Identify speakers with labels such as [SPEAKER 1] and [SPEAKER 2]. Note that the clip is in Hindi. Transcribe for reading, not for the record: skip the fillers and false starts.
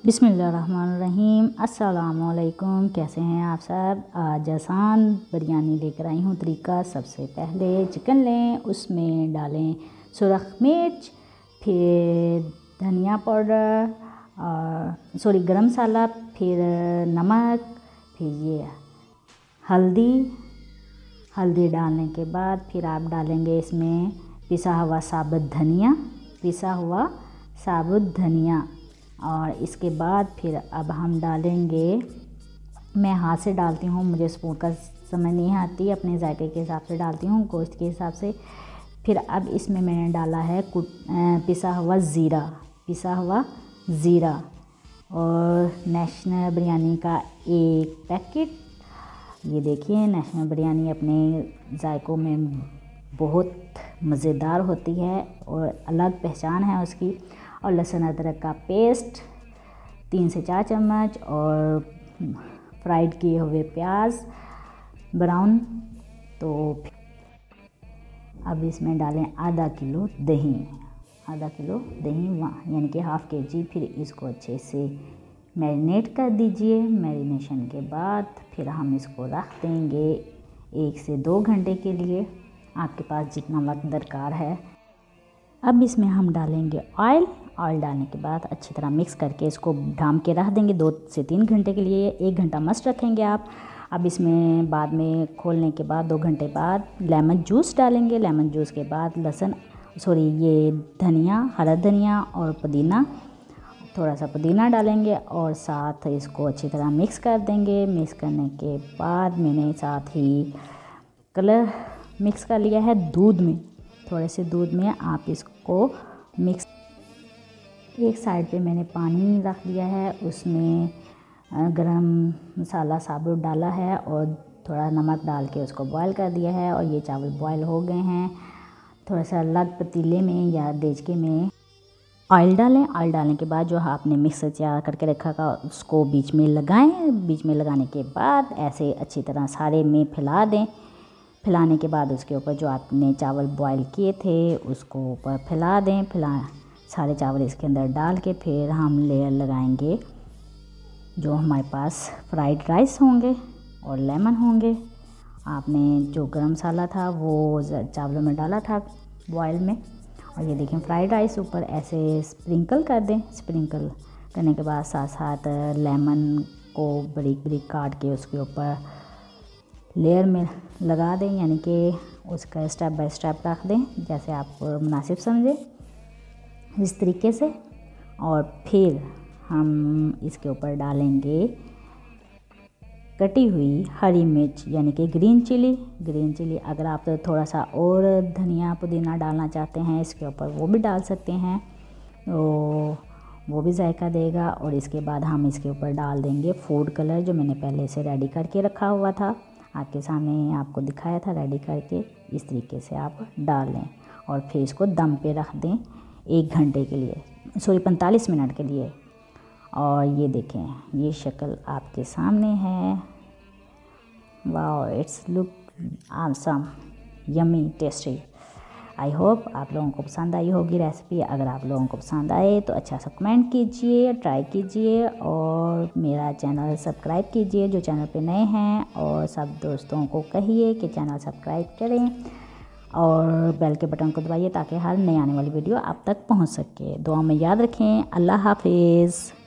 [SPEAKER 1] बिस्मिल्लाहिर्रहमानिर्रहीम। अस्सलामुअलैकुम। कैसे हैं आप सब। आज आसान बिरयानी लेकर आई हूँ तरीका। सबसे पहले चिकन लें, उसमें डालें सुरख मिर्च, फिर धनिया पाउडर और गरम मसाला, फिर नमक, फिर ये हल्दी डालने के बाद फिर आप डालेंगे इसमें पिसा हुआ साबुत धनिया और इसके बाद फिर अब हम डालेंगे, मैं हाथ से डालती हूँ, मुझे स्पून का समझ नहीं आती, अपने जायके के हिसाब से डालती हूँ, गोश्त के हिसाब से। फिर अब इसमें मैंने डाला है पिसा हुआ ज़ीरा और नेशनल बिरयानी का एक पैकेट। ये देखिए, नेशनल बिरयानी अपने जायकों में बहुत मज़ेदार होती है और अलग पहचान है उसकी। और लहसुन अदरक का पेस्ट 3 से 4 चम्मच और फ्राइड किए हुए प्याज ब्राउन। तो अब इसमें डालें आधा किलो दही यानी कि हाफ़ kg। फिर इसको अच्छे से मैरिनेट कर दीजिए। मैरिनेशन के बाद फिर हम इसको रख देंगे 1 से 2 घंटे के लिए, आपके पास जितना वक्त दरकार है। अब इसमें हम डालेंगे ऑयल डालने के बाद अच्छी तरह मिक्स करके इसको ढाम के रख देंगे 2 से 3 घंटे के लिए। 1 घंटा मस्ट रखेंगे आप। अब इसमें बाद में खोलने के बाद 2 घंटे बाद लेमन जूस डालेंगे। लेमन जूस के बाद ये हरा धनिया और पुदीना, थोड़ा सा पुदीना डालेंगे और साथ इसको अच्छी तरह मिक्स कर देंगे। मिक्स करने के बाद मैंने साथ ही कलर मिक्स कर लिया है दूध में, थोड़े से दूध में आप इसको मिक्स। एक साइड पे मैंने पानी रख दिया है, उसमें गरम मसाला साबुत डाला है और थोड़ा नमक डाल के उसको बॉयल कर दिया है। और ये चावल बॉयल हो गए हैं। थोड़ा सा अलग पतीले में या देचके में ऑयल डालें। ऑयल डालने के बाद जो आपने मिक्स तैयार करके रखा था उसको बीच में लगाएं। बीच में लगाने के बाद ऐसे अच्छी तरह सारे में फैला दें। फैलाने के बाद उसके ऊपर जो आपने चावल बॉयल किए थे उसको ऊपर फैला दें। सारे चावल इसके अंदर डाल के फिर हम लेयर लगाएंगे जो हमारे पास फ्राइड राइस होंगे और लेमन होंगे। आपने जो गरम मसाला था वो चावलों में डाला था बॉयल में। और ये देखें फ्राइड राइस ऊपर ऐसे स्प्रिंकल कर दें। स्प्रिंकल करने के बाद साथ साथ लेमन को बारीक बारीक काट के उसके ऊपर लेयर में लगा दें, यानी कि उसका स्टेप बाय स्टेप रख दें जैसे आप मुनासिब समझें, इस तरीके से। और फिर हम इसके ऊपर डालेंगे कटी हुई हरी मिर्च यानी कि ग्रीन चिली। अगर आप थोड़ा सा और धनिया पुदीना डालना चाहते हैं इसके ऊपर वो भी डाल सकते हैं, तो वो भी जायका देगा। और इसके बाद हम इसके ऊपर डाल देंगे फूड कलर जो मैंने पहले से रेडी करके रखा हुआ था, आपके सामने आपको दिखाया था रेडी करके। इस तरीके से आप डाल लें और फिर इसको दम पे रख दें 1 घंटे के लिए, 45 मिनट के लिए। और ये देखें, ये शक्ल आपके सामने है। Wow, it's look awesome, yummy, tasty. I hope आप लोगों को पसंद आई होगी रेसिपी। अगर आप लोगों को पसंद आए तो अच्छा सा कमेंट कीजिए, ट्राई कीजिए और मेरा चैनल सब्सक्राइब कीजिए जो चैनल पे नए हैं। और सब दोस्तों को कहिए कि चैनल सब्सक्राइब करें और बेल के बटन को दबाइए ताकि हर नई आने वाली वीडियो आप तक पहुंच सके। दुआ में याद रखें। अल्लाह हाफिज़।